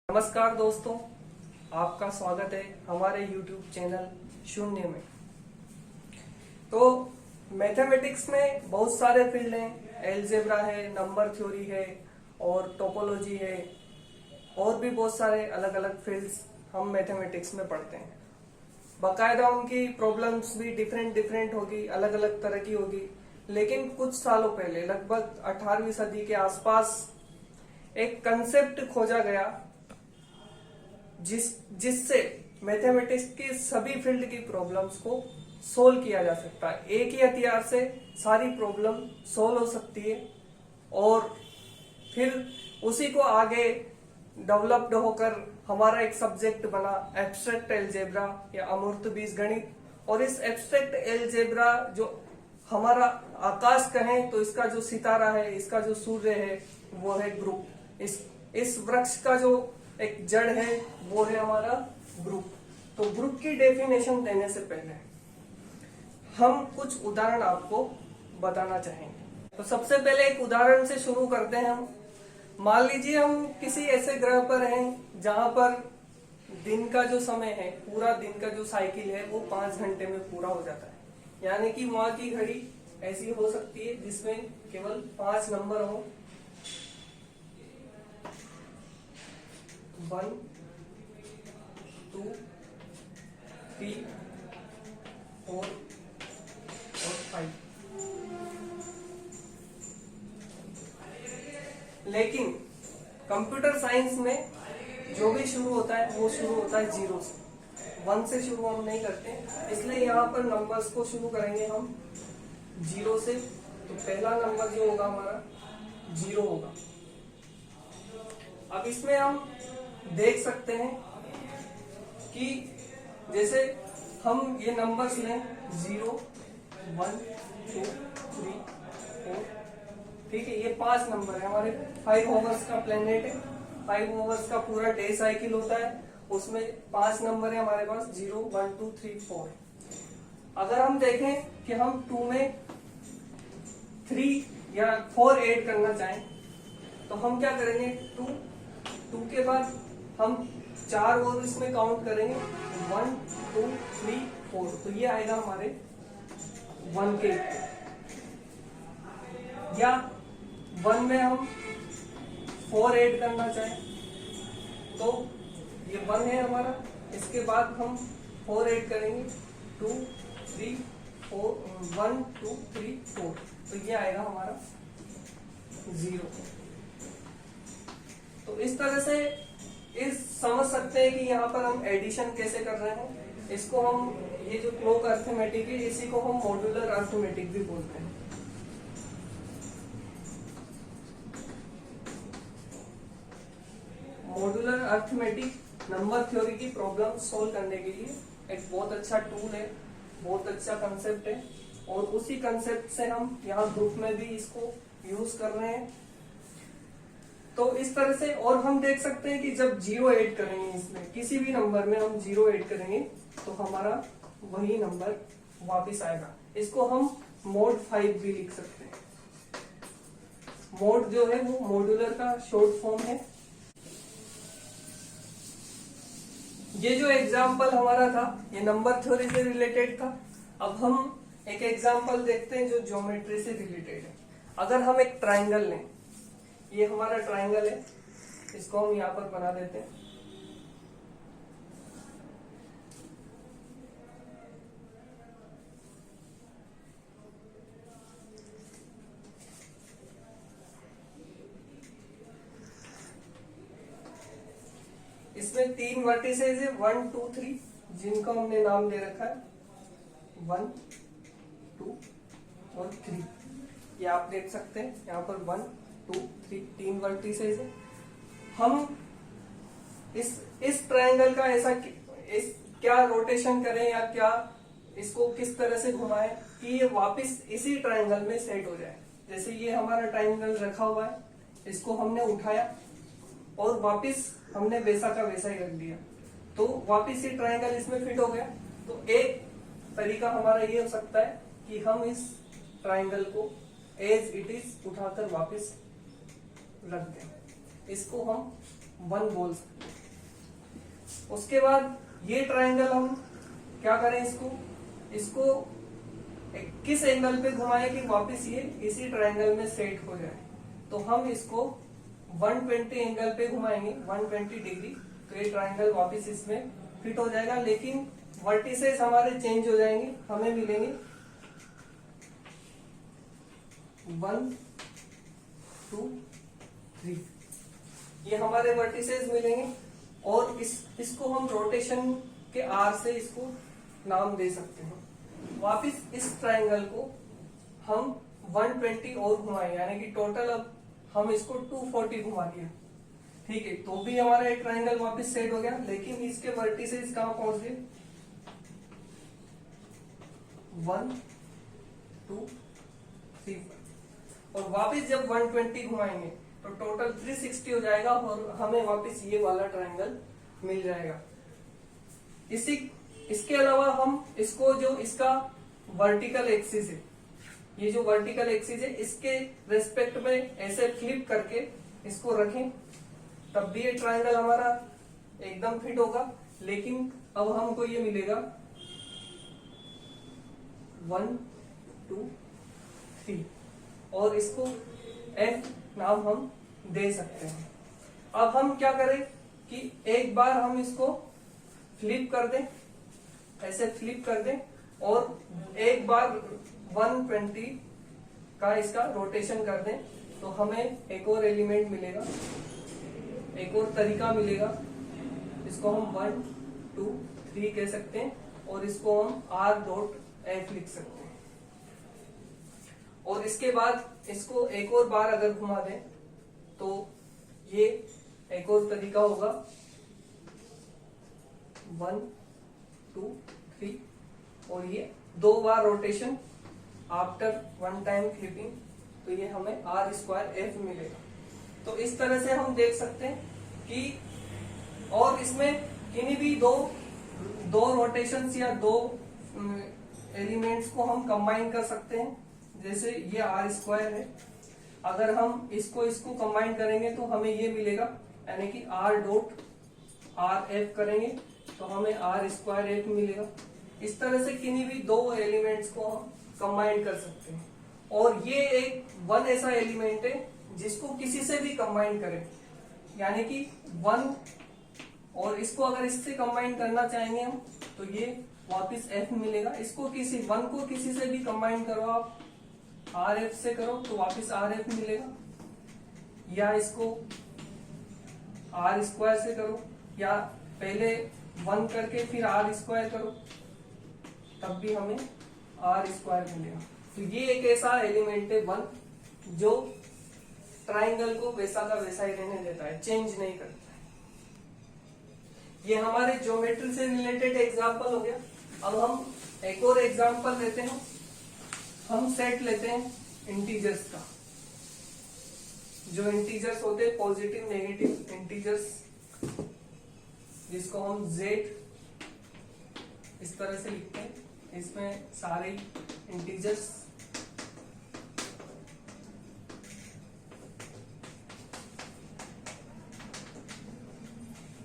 नमस्कार दोस्तों, आपका स्वागत है हमारे YouTube चैनल शून्य में। तो मैथमेटिक्स में बहुत सारे फील्ड हैं, एलजेब्रा है, नंबर थ्योरी है और टोपोलॉजी है और भी बहुत सारे अलग अलग फील्ड्स हम मैथमेटिक्स में पढ़ते हैं। बाकायदा उनकी प्रॉब्लम्स भी डिफरेंट होगी, अलग अलग तरह की होगी। लेकिन कुछ सालों पहले, लगभग 18वीं सदी के आसपास एक कंसेप्ट खोजा गया जिससे मैथमेटिक्स की सभी फील्ड की प्रॉब्लम्स को सोल्व किया जा सकता है। एक ही हथियार से सारी प्रॉब्लम सोल्व हो सकती है और फिर उसी को आगे डेवलप्ड होकर हमारा एक सब्जेक्ट बना एब्स्ट्रैक्ट एलजेब्रा या अमूर्त बीजगणित। और इस एब्स्ट्रैक्ट एलजेब्रा जो हमारा आकाश कहें तो इसका जो सितारा है, इसका जो सूर्य है वो है ग्रुप। इस वृक्ष का जो एक जड़ है वो है हमारा ग्रुप। तो ग्रुप की डेफिनेशन देने से पहले हम कुछ उदाहरण आपको बताना चाहेंगे। तो सबसे पहले एक उदाहरण से शुरू करते हैं हम। मान लीजिए हम किसी ऐसे ग्रह पर हैं जहां पर दिन का जो समय है, पूरा दिन का जो साइकिल है वो 5 घंटे में पूरा हो जाता है। यानी कि वहां की घड़ी ऐसी हो सकती है जिसमें केवल 5 नंबर हो, 1, 2, 3, 4 और 5। लेकिन कंप्यूटर साइंस में जो भी शुरू होता है वो शुरू होता है 0 से। 1 से शुरू हम नहीं करते, इसलिए यहाँ पर नंबर्स को शुरू करेंगे हम 0 से। तो पहला नंबर जो होगा हमारा 0 होगा। अब इसमें हम देख सकते हैं कि जैसे हम ये नंबर्स लें 0, 1, 2, 3, 4, ठीक है, ये 5 नंबर है हमारे। 5 ओवर्स का प्लेनेट है, 5 ओवर्स का पूरा डे साइकिल होता है, उसमें 5 नंबर है हमारे पास, 0, 1, 2, 3, 4। अगर हम देखें कि हम 2 में 3 या 4 ऐड करना चाहें तो हम क्या करेंगे, 2 के बाद हम 4 और इसमें काउंट करेंगे, 1, 2, 3, 4। तो ये आएगा हमारे 1 के। या 1 में हम 4 ऐड करना चाहें तो ये 1 है हमारा, इसके बाद हम 4 ऐड करेंगे, 2, 3, 4, 1, 2, 3, 4। तो ये आएगा हमारा 0। तो इस तरह से समझ सकते हैं कि यहाँ पर हम एडिशन कैसे कर रहे हैं। इसको हम, ये जो क्लोक अर्थमेटिक है, इसी को हम मॉड्यूलर अर्थमेटिक भी बोलते हैं। मॉड्यूलर अर्थमेटिक नंबर थ्योरी की प्रॉब्लम सोल्व करने के लिए एक बहुत अच्छा टूल है, बहुत अच्छा कंसेप्ट है। और उसी कंसेप्ट से हम यहाँ ग्रुप में भी इसको यूज कर रहे हैं। तो इस तरह से, और हम देख सकते हैं कि जब 0 ऐड करेंगे, इसमें किसी भी नंबर में हम 0 ऐड करेंगे तो हमारा वही नंबर वापस आएगा। इसको हम मोड 5 भी लिख सकते हैं। मोड जो है वो मॉड्यूलर का शॉर्ट फॉर्म है। ये जो एग्जाम्पल हमारा था ये नंबर थ्योरी से रिलेटेड था। अब हम एक एग्जाम्पल देखते हैं जो ज्योमेट्री से रिलेटेड है। अगर हम एक ट्राइंगल लें, ये हमारा ट्राइंगल है, इसको हम यहाँ पर बना देते हैं। इसमें 3 वर्टिसेस है, 1, 2, 3, जिनको हमने नाम दे रखा है 1, 2 और 3। ये आप देख सकते हैं यहाँ पर 1, 2, 3 वर्टिसेस है। हम इस ट्रायंगल का ऐसा क्या रोटेशन करें या क्या इसको किस तरह से घुमाएं कि ये वापस इसी ट्रायंगल में सेट हो जाए। जैसे ये हमारा ट्रायंगल रखा हुआ है, इसको हमने उठाया और वापस हमने वैसा का वैसा ही रख दिया, तो वापस ये ट्रायंगल इसमें फिट हो गया। तो एक तरीका हमारा ये हो सकता है कि हम इस ट्रायंगल को एज इट इज उठाकर वापस रख दें। इसको हम 1 बोल सकते हैं। उसके बाद ये ट्रायंगल हम क्या करें, इसको किस एंगल पे घुमाएं कि वापस ये इसी ट्रायंगल में सेट हो जाए। तो हम इसको 120 एंगल पे घुमाएंगे, 120 डिग्री, तो ये ट्रायंगल वापस इसमें फिट हो जाएगा। लेकिन वर्टिसेस हमारे चेंज हो जाएंगे, हमें मिलेंगे 1 2 3, ये हमारे वर्टिसेस मिलेंगे। और इसको हम रोटेशन के आर से इसको नाम दे सकते हैं। वापिस इस ट्रायंगल को हम 120 और घुमाए, यानी कि टोटल अब हम इसको 240 घुमा दिया, ठीक है। तो भी हमारा एक ट्रायंगल वापस सेट हो गया, लेकिन इसके वर्टिसेस कहां पहुंच गए, 1 2 3, और वापस जब 120 घुमाएंगे तो टोटल 360 हो जाएगा और हमें वापस ये वाला ट्रायंगल मिल जाएगा। इसके अलावा हम इसको जो इसका वर्टिकल एक्सिस है, ये जो वर्टिकल एक्सिस है, इसके रेस्पेक्ट में ऐसे फ्लिप करके इसको रखें, तब भी ये ट्रायंगल हमारा एकदम फिट होगा। लेकिन अब हमको ये मिलेगा 1 2 3, और इसको F नाम हम दे सकते हैं। अब हम क्या करें कि एक बार हम इसको फ्लिप कर दें, ऐसे फ्लिप कर दें, और एक बार 120 का इसका रोटेशन कर दें, तो हमें एक और एलिमेंट मिलेगा, एक और तरीका मिलेगा। इसको हम 1 2 3 कह सकते हैं, और इसको हम R.F लिख सकते हैं। और इसके बाद इसको एक और बार अगर घुमा दें तो ये एक और तरीका होगा, 1 2 3, और ये 2 बार रोटेशन आफ्टर 1 टाइम फ्लिपिंग, तो ये हमें R² मिलेगा। तो इस तरह से हम देख सकते हैं कि, और इसमें किन्हीं भी दो रोटेशंस या 2 एलिमेंट्स को हम कंबाइन कर सकते हैं। जैसे ये R² है, अगर हम इसको कंबाइन करेंगे तो हमें ये मिलेगा, यानी कि R.RF करेंगे तो हमें R² मिलेगा। इस तरह से किन्हीं भी 2 एलिमेंट्स को हम कंबाइन कर सकते हैं। और ये एक 1 ऐसा एलिमेंट है जिसको किसी से भी कंबाइन करें, यानी कि 1, और इसको अगर इससे कंबाइन करना चाहेंगे हम तो ये वापस F मिलेगा। इसको 1 को किसी से भी कंबाइन करो, आप RF से करो तो वापस RF मिलेगा, या इसको R² से करो, या पहले 1 करके फिर R² करो, तब भी हमें R² मिलेगा। तो ये एक ऐसा एलिमेंट है 1 जो ट्राइंगल को वैसा का वैसा ही रहने देता है, चेंज नहीं करता है। ये हमारे ज्योमेट्री से रिलेटेड एग्जांपल हो गया। अब हम एक और एग्जांपल लेते हैं। हम सेट लेते हैं इंटीजर्स का। जो इंटीजर्स होते हैं पॉजिटिव नेगेटिव इंटीजर्स, जिसको हम Z इस तरह से लिखते हैं, इसमें सारे इंटीजर्स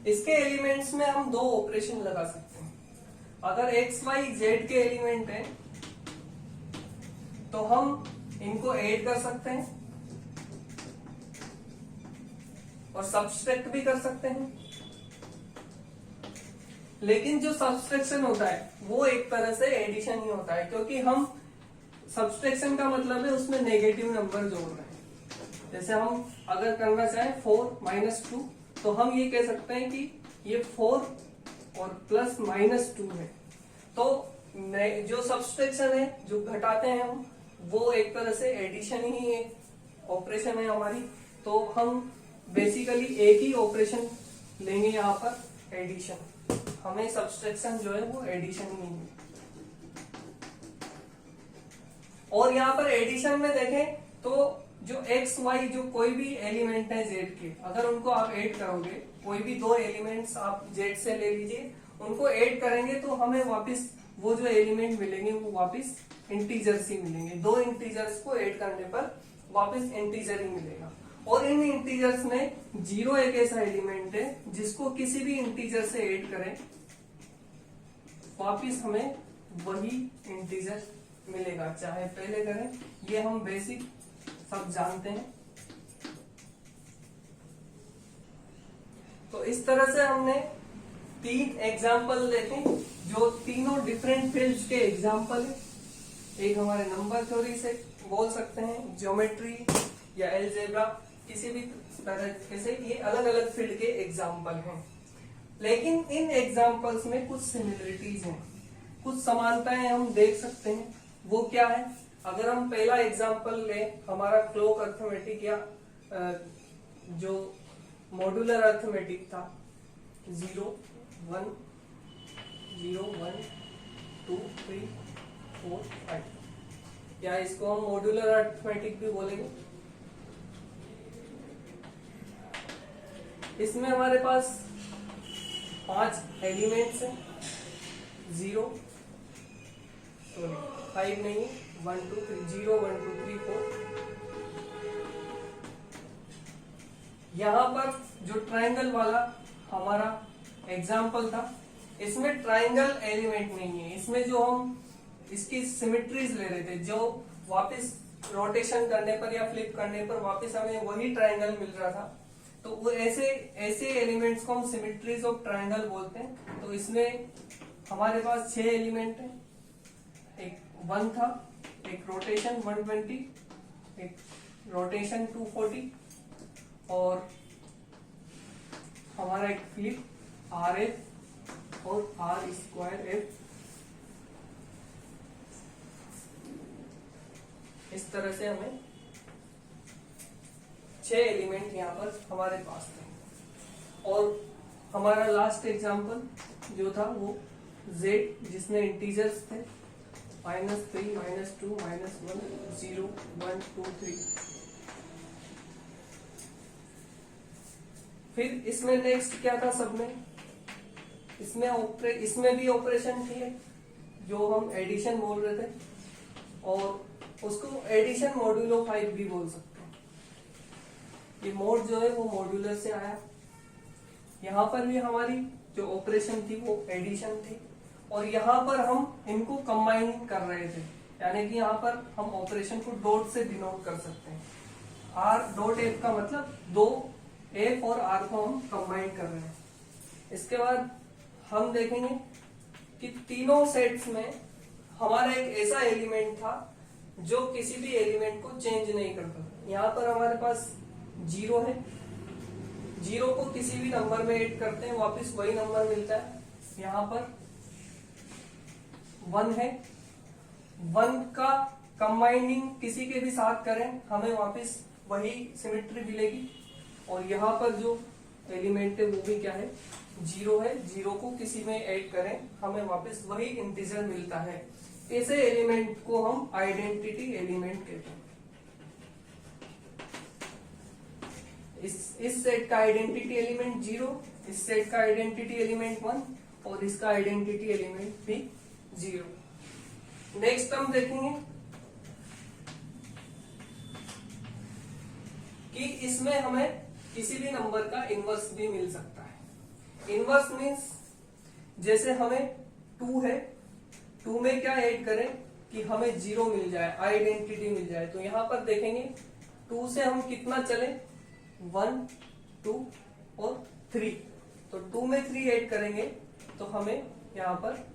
इसके एलिमेंट्स में हम 2 ऑपरेशन लगा सकते हैं। अगर x y z के एलिमेंट हैं तो हम इनको ऐड कर सकते हैं और सब्सट्रैक्ट भी कर सकते हैं। लेकिन जो सब्सट्रैक्शन होता है वो एक तरह से एडिशन ही होता है, क्योंकि हम सब्सट्रैक्शन का मतलब है उसमें नेगेटिव नंबर जोड़ रहे हैं। जैसे हम अगर करना चाहें 4 - 2, तो हम ये कह सकते हैं कि ये 4 और प्लस -2 है। तो जो सब्सट्रैक्शन है, जो घटाते हैं हम, वो एक तरह से एडिशन ही है, ऑपरेशन है हमारी। तो हम बेसिकली एक ही ऑपरेशन लेंगे यहाँ पर, एडिशन। हमें सब्सट्रैक्शन जो है वो एडिशन ही है। और यहाँ पर एडिशन में देखें तो जो x y जो कोई भी एलिमेंट है z के, अगर उनको आप ऐड करोगे, कोई भी 2 एलिमेंट्स आप z से ले लीजिए, उनको ऐड करेंगे तो हमें वापस वो जो एलिमेंट मिलेंगे वो वापस इंटीजर्स ही मिलेंगे। 2 इंटीजर्स को ऐड करने पर वापस इंटीजर ही मिलेगा। और इन इंटीजर्स में जीरो एक ऐसा एलिमेंट है जिसको किसी भी इंटीजर से ऐड करें वापिस हमें वही इंटीजर मिलेगा, चाहे पहले करें। ये हम बेसिक सब जानते हैं। तो इस तरह से हमने 3 एग्जाम्पल देखे जो तीनों डिफरेंट फील्ड्स के एग्जाम्पल है। एक हमारे नंबर थ्योरी से बोल सकते हैं, ज्योमेट्री या अलजेब्रा, किसी भी तरह से ये अलग अलग फील्ड के एग्जाम्पल हैं। लेकिन इन एग्जाम्पल्स में कुछ सिमिलरिटीज हैं, कुछ समानताएं हम देख सकते हैं। वो क्या है? अगर हम पहला एग्जाम्पल लें, हमारा क्लॉक अर्थमेटिक या जो मॉड्यूलर अर्थमेटिक था, 0 1 0 1 2 3 4 5, या इसको हम मॉड्यूलर अर्थमेटिक भी बोलेंगे। इसमें हमारे पास 5 एलिमेंट्स हैं, 0 सॉरी 5 नहीं, 1 2 3 0 1 2 3 4। यहां पर जो ट्रायंगल वाला हमारा एग्जाम्पल था, इसमें ट्रायंगल एलिमेंट नहीं है। इसमें जो हम इसकी सिमेट्रीज ले रहे थे, जो वापस रोटेशन करने पर या फ्लिप करने पर वापस हमें वही ट्रायंगल मिल रहा था, तो वो ऐसे एलिमेंट्स को हम सिमेट्रीज ऑफ ट्रायंगल बोलते हैं। तो इसमें हमारे पास 6 एलिमेंट हैं। एक 1 था, एक रोटेशन 120, एक रोटेशन 240 और हमारा एक फ्लिप RF और R²F। इस तरह से हमें 6 एलिमेंट यहाँ पर हमारे पास थे। और हमारा लास्ट एग्जाम्पल जो था वो Z, जिसमें इंटीजर्स थे -3 -2 -1 0 1 2 3। फिर इसमें नेक्स्ट क्या था? सब में इसमें भी ऑपरेशन थी जो हम एडिशन बोल रहे थे, और उसको एडिशन मॉड्यूलो 5 भी बोल सकते हैं। ये मोड जो है वो मॉड्यूलर से आया। यहाँ पर भी हमारी जो ऑपरेशन थी वो एडिशन थी, और यहाँ पर हम इनको कंबाइन कर रहे थे, यानी कि यहाँ पर हम ऑपरेशन को डॉट से डिनोट कर सकते हैं। R.F का मतलब 2 F और R को हम कंबाइन कर रहे हैं। इसके बाद हम देखेंगे कि तीनों सेट्स में हमारा एक ऐसा एलिमेंट था जो किसी भी एलिमेंट को चेंज नहीं करता। यहाँ पर हमारे पास 0 है, 0 को किसी भी नंबर में ऐड करते हैं वापस वही नंबर मिलता है। यहाँ पर 1 है, 1 का कंबाइनिंग किसी के भी साथ करें हमें वापस वही सिमेट्री मिलेगी। और यहाँ पर जो एलिमेंट है वो भी क्या है? 0 है, 0 को किसी में ऐड करें हमें वापस वही इंटीजर मिलता है। ऐसे एलिमेंट को हम आइडेंटिटी एलिमेंट कहते हैं। इस सेट का आइडेंटिटी एलिमेंट 0, इस सेट का आइडेंटिटी एलिमेंट 1 और इसका आइडेंटिटी एलिमेंट भी 0। नेक्स्ट हम देखेंगे कि इसमें हमें किसी भी नंबर का इनवर्स भी मिल सकता है। इनवर्स मीन्स जैसे हमें 2 है, 2 में क्या ऐड करें कि हमें 0 मिल जाए, आइडेंटिटी मिल जाए। तो यहां पर देखेंगे 2 से हम कितना चले? 1 2 और 3। तो 2 में 3 ऐड करेंगे तो हमें यहाँ पर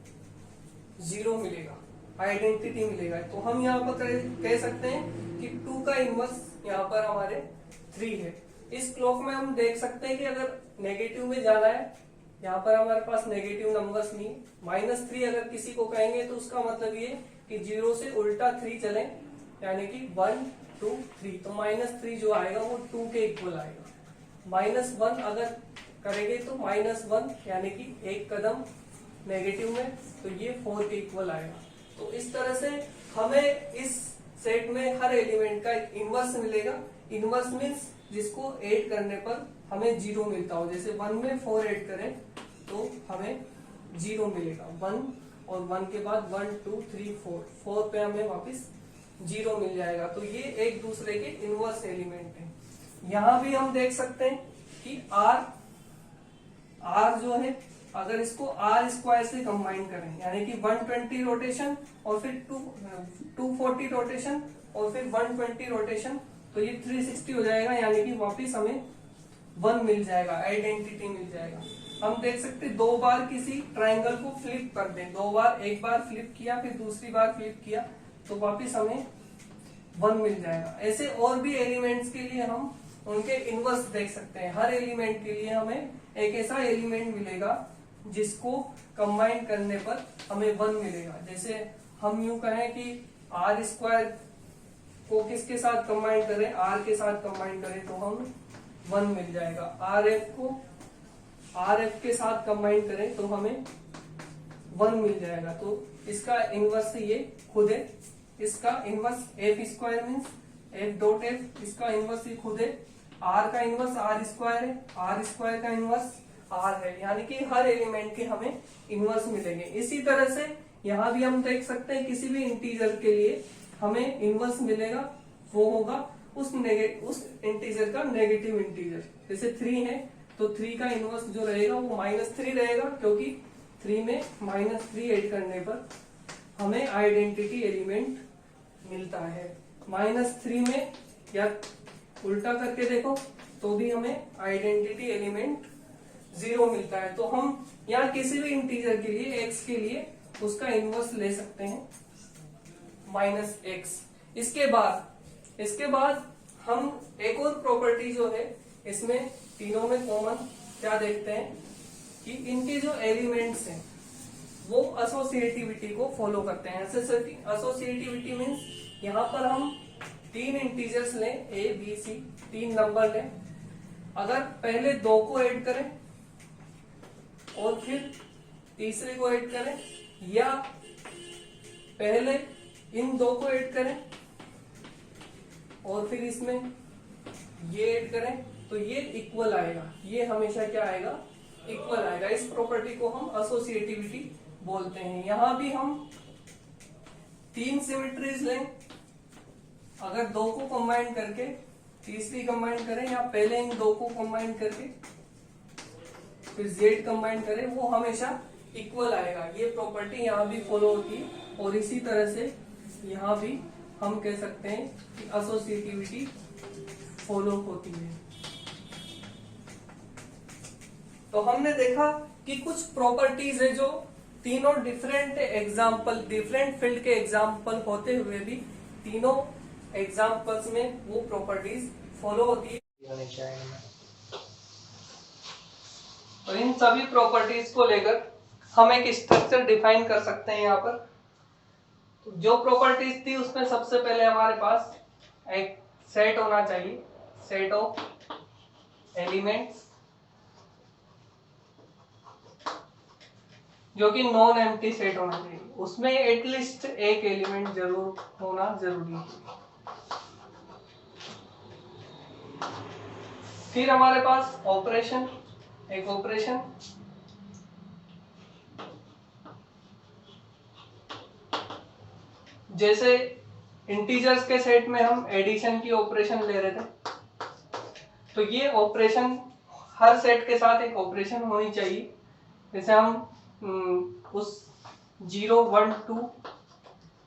0 मिलेगा, आइडेंटिटी मिलेगा। तो हम यहाँ पर कह सकते हैं कि 2 का इनवर्स यहाँ पर हमारे 3 है। इस क्लॉक में हम देख सकते हैं कि अगर नेगेटिव में जाना है, यहाँ पर हमारे पास नेगेटिव नंबर्स नहीं, -3 अगर किसी को कहेंगे तो उसका मतलब ये कि 0 से उल्टा 3 चले, यानी कि 1 2 3। तो -3 जो आएगा वो 2 के इक्वल आएगा। -1 अगर करेंगे तो -1 यानी कि एक कदम नेगेटिव में, तो ये 4 के इक्वल आएगा। तो इस तरह से हमें इस सेट में हर एलिमेंट का इनवर्स मिलेगा। इनवर्स मीन्स जिसको ऐड करने पर हमें 0 मिलता हो। जैसे 1 में 4 ऐड करें तो हमें 0 मिलेगा। 1 और 1 के बाद 1 2 3 4 पे हमें वापस 0 मिल जाएगा। तो ये एक दूसरे के इनवर्स एलिमेंट है। यहां भी हम देख सकते हैं कि आर जो है, अगर इसको आर स्क्वायर से कंबाइन करें यानी कि 120 रोटेशन और फिर 240 रोटेशन और फिर 120 रोटेशन, तो ये 360 हो जाएगा, यानी कि वापिस हमें 1 मिल जाएगा, आइडेंटिटी मिल जाएगा। हम देख सकते दो बार किसी ट्राइंगल को फ्लिप कर दें, दो बार, एक बार फ्लिप किया फिर दूसरी बार फ्लिप किया तो वापिस हमें 1 मिल जाएगा। ऐसे और भी एलिमेंट्स के लिए हम उनके इनवर्स देख सकते हैं। हर एलिमेंट के लिए हमें एक ऐसा एलिमेंट मिलेगा जिसको कंबाइन करने पर हमें 1 मिलेगा। जैसे हम यूं कहें कि आर स्क्वायर को किसके साथ कंबाइन करें, आर के साथ कंबाइन करें तो हम 1 मिल जाएगा। आर एफ को आर एफ के साथ कंबाइन करें तो हमें 1 मिल जाएगा। तो इसका इनवर्स ये खुद है, इसका inverse F square means F dot F, इसका इनवर्स ये खुद है। आर का इनवर्स आर स्क्वायर है, आर स्क्वायर का इनवर्स आर है, यानी कि हर एलिमेंट के हमें इनवर्स मिलेंगे। इसी तरह से यहाँ भी हम देख सकते हैं किसी भी इंटीजर के लिए हमें इनवर्स मिलेगा, वो होगा उस इंटीजर का नेगेटिव इंटीजर। जैसे 3 है तो 3 का इनवर्स जो रहेगा वो -3 रहेगा, क्योंकि 3 में -3 ऐड करने पर हमें आइडेंटिटी एलिमेंट मिलता है। -3 में या उल्टा करके देखो तो भी हमें आइडेंटिटी एलिमेंट 0 मिलता है। तो हम यहाँ किसी भी इंटीजर के लिए x के लिए उसका इनवर्स ले सकते हैं -x। इसके बाद हम एक और प्रॉपर्टी जो है इसमें तीनों में कॉमन क्या देखते हैं कि इनके जो एलिमेंट्स हैं वो एसोसिएटिविटी को फॉलो करते हैं। एसोसिएटिविटी मीन्स यहाँ पर हम 3 इंटीजर्स लें, a b c, 3 नंबर लें, अगर पहले 2 को ऐड करें और फिर तीसरे को ऐड करें, या पहले इन 2 को ऐड करें और फिर इसमें ये ऐड करें, तो ये इक्वल आएगा। ये हमेशा क्या आएगा, इक्वल आएगा। इस प्रॉपर्टी को हम एसोसिएटिविटी बोलते हैं। यहां भी हम 3 सिमेट्रीज लें, अगर 2 को कंबाइन करके तीसरी कंबाइन करें, या पहले इन 2 को कंबाइन करके फिर z कंबाइन करें, वो हमेशा इक्वल आएगा। ये प्रॉपर्टी यहाँ भी फॉलो होती है। और इसी तरह से यहाँ भी हम कह सकते हैं कि एसोसिएटिविटी फॉलो होती है। तो हमने देखा कि कुछ प्रॉपर्टीज है जो तीनों डिफरेंट फील्ड के एग्जाम्पल होते हुए भी तीनों एग्जाम्पल्स में वो प्रॉपर्टीज फॉलो होती है। तो इन सभी प्रॉपर्टीज को लेकर हम एक स्ट्रक्चर डिफाइन कर सकते हैं। यहाँ पर तो जो प्रॉपर्टीज थी उसमें सबसे पहले हमारे पास एक सेट होना चाहिए, सेट ऑफ एलिमेंट्स, जो कि नॉन एम्प्टी सेट होना चाहिए। उसमें एटलीस्ट एक एलिमेंट जरूर होना जरूरी है। फिर हमारे पास ऑपरेशन, एक ऑपरेशन जैसे इंटीजर्स के सेट में हम एडिशन की ऑपरेशन ले रहे थे, तो ये ऑपरेशन हर सेट के साथ एक ऑपरेशन होनी चाहिए। जैसे हम उस 0 1 2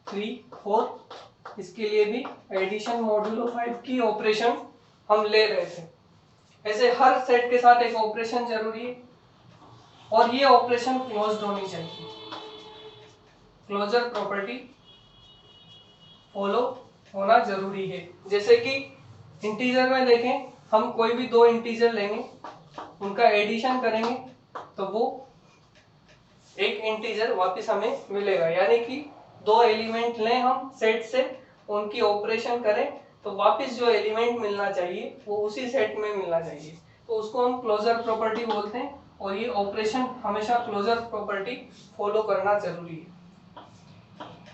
3 4 इसके लिए भी एडिशन मॉड्यूलो 5 की ऑपरेशन हम ले रहे थे। ऐसे हर सेट के साथ एक ऑपरेशन जरूरी है और ये ऑपरेशन क्लोज्ड होनी चाहिए। क्लोजर प्रॉपर्टी फॉलो होना जरूरी है। जैसे कि इंटीजर में देखें, हम कोई भी 2 इंटीजर लेंगे, उनका एडिशन करेंगे तो वो एक इंटीजर वापस हमें मिलेगा। यानी कि 2 एलिमेंट लें हम सेट से, उनकी ऑपरेशन करें तो वापस जो एलिमेंट मिलना चाहिए वो उसी सेट में मिलना चाहिए। तो उसको हम क्लोजर प्रॉपर्टी बोलते हैं और ये ऑपरेशन हमेशा क्लोजर प्रॉपर्टी फॉलो करना जरूरी है।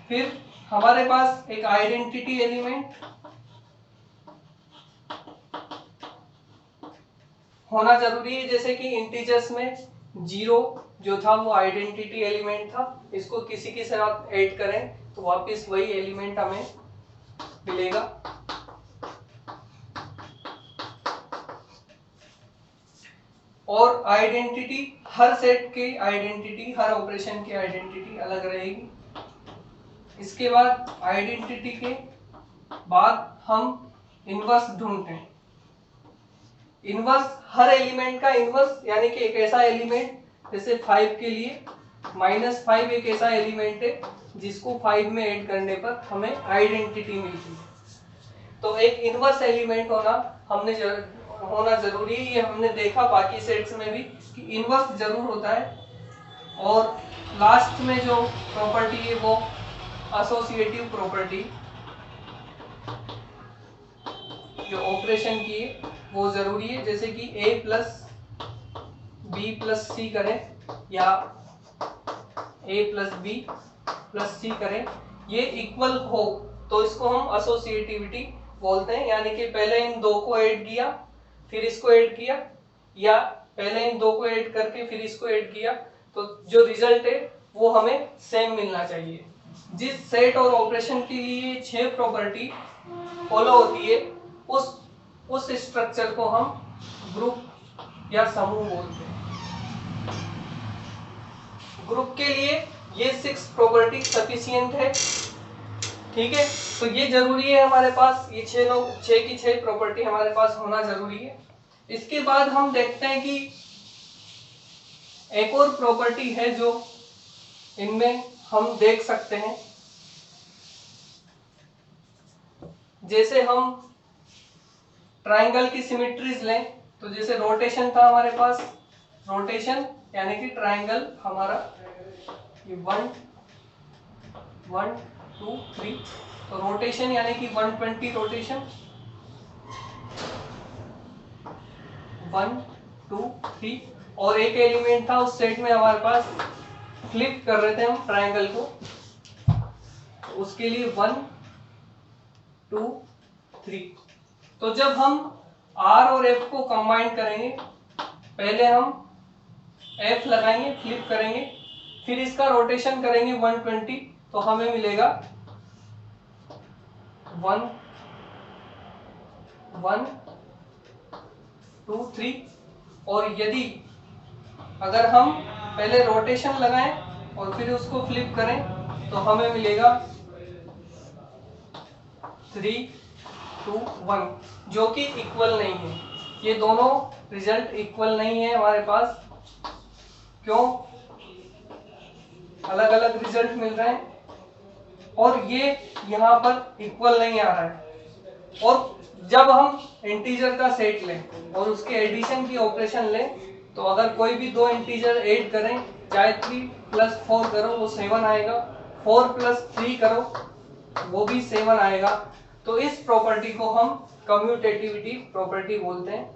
फिर हमारे पास एक आइडेंटिटी एलिमेंट होना जरूरी है। जैसे कि इंटीजर्स में 0 जो था वो आइडेंटिटी एलिमेंट था, इसको किसी के साथ ऐड करें तो वापस वही एलिमेंट हमें मिलेगा। और आइडेंटिटी, हर सेट की आइडेंटिटी, हर ऑपरेशन की आइडेंटिटी अलग रहेगी। इसके बाद आइडेंटिटी के बाद हम इनवर्स ढूंढते हैं। इनवर्स, हर एलिमेंट का इनवर्स, यानी कि एक ऐसा एलिमेंट जैसे 5 के लिए -5 एक ऐसा एलिमेंट है जिसको 5 में ऐड करने पर हमें आइडेंटिटी मिलती है। तो एक इनवर्स एलिमेंट होना जरूरी है। ये हमने देखा बाकी सेट्स में भी कि इनवर्स जरूर होता है। और लास्ट में जो प्रॉपर्टी है वो एसोसिएटिव प्रॉपर्टी, जो ऑपरेशन की है वो जरूरी है। जैसे कि a प्लस बी प्लस सी करें या a प्लस बी प्लस सी करें, ये इक्वल हो तो इसको हम एसोसिएटिविटी बोलते हैं। यानी कि पहले इन दो को ऐड किया फिर इसको ऐड किया, या पहले इन दो को ऐड करके फिर इसको ऐड किया, तो जो रिजल्ट है वो हमें सेम मिलना चाहिए। जिस सेट और ऑपरेशन के लिए 6 प्रॉपर्टी फॉलो होती है उस स्ट्रक्चर को हम ग्रुप या समूह बोलते हैं। ग्रुप के लिए ये 6 प्रॉपर्टी सफिशिएंट है, ठीक है। तो ये जरूरी है हमारे पास, ये 6 की 6 प्रॉपर्टी हमारे पास होना जरूरी है। इसके बाद हम देखते हैं कि एक और प्रॉपर्टी है जो इनमें हम देख सकते हैं। जैसे हम ट्राइंगल की सिमेट्रीज लें, तो जैसे रोटेशन था हमारे पास, रोटेशन यानी कि ट्राइंगल हमारा ये 1 2 3, तो रोटेशन यानी कि 120 रोटेशन, 1 2 3, और एक एलिमेंट था उस सेट में हमारे पास, फ्लिप कर रहे थे हम ट्राइंगल को, तो उसके लिए 1 2 3। तो जब हम R और F को कंबाइन करेंगे, पहले हम F लगाएंगे, फ्लिप करेंगे, फिर इसका रोटेशन करेंगे 120, तो हमें मिलेगा 1 1 2 3। और यदि अगर हम पहले रोटेशन लगाएं और फिर उसको फ्लिप करें तो हमें मिलेगा 3 2 1, जो कि इक्वल नहीं है। ये दोनों रिजल्ट इक्वल नहीं है हमारे पास। क्यों? अलग अलग रिजल्ट मिल रहे हैं और ये यहाँ पर इक्वल नहीं आ रहा है। और जब हम इंटीजर का सेट लें और उसके एडिशन की ऑपरेशन लें, तो अगर कोई भी दो इंटीजर ऐड करें, चाहे 3 + 4 करो वो 7 आएगा, 4 + 3 करो वो भी 7 आएगा। तो इस प्रॉपर्टी को हम कम्यूटेटिविटी प्रॉपर्टी बोलते हैं।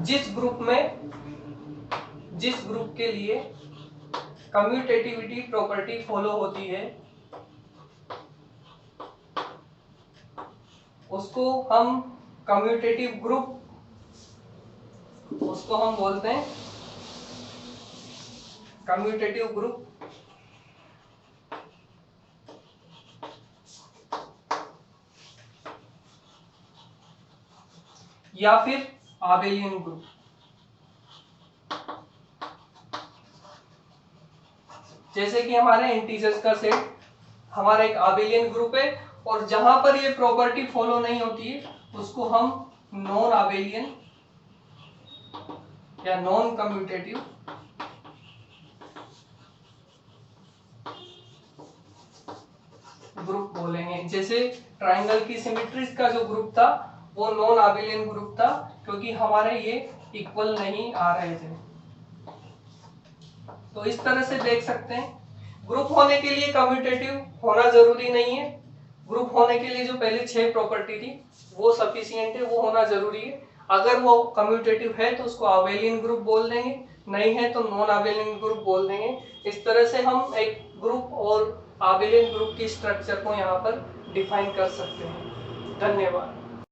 जिस ग्रुप के लिए कम्यूटेटिविटी प्रॉपर्टी फॉलो होती है उसको हम कम्यूटेटिव ग्रुप, उसको हम बोलते हैं कम्यूटेटिव ग्रुप, या फिर आबेलियन ग्रुप। जैसे कि हमारे इंटीजर्स का सेट हमारा एक आबेलियन ग्रुप है, और जहां पर ये प्रॉपर्टी फॉलो नहीं होती है उसको हम नॉन आबेलियन या नॉन कम्यूटेटिव ग्रुप बोलेंगे। जैसे ट्राइंगल की सिमेट्रीज का जो ग्रुप था वो नॉन आबेलियन ग्रुप था, क्योंकि हमारे ये इक्वल नहीं आ रहे थे। तो इस तरह से देख सकते हैं, ग्रुप होने के लिए कम्यूटेटिव होना जरूरी नहीं है। ग्रुप होने के लिए जो पहले 6 प्रॉपर्टी थी वो सफिशिएंट है, वो होना जरूरी है। अगर वो कम्यूटेटिव है तो उसको आबेलियन ग्रुप बोल देंगे, नहीं है तो नॉन आबेलियन ग्रुप बोल देंगे। इस तरह से हम एक ग्रुप और आबेलियन ग्रुप की स्ट्रक्चर को यहाँ पर डिफाइन कर सकते हैं। धन्यवाद।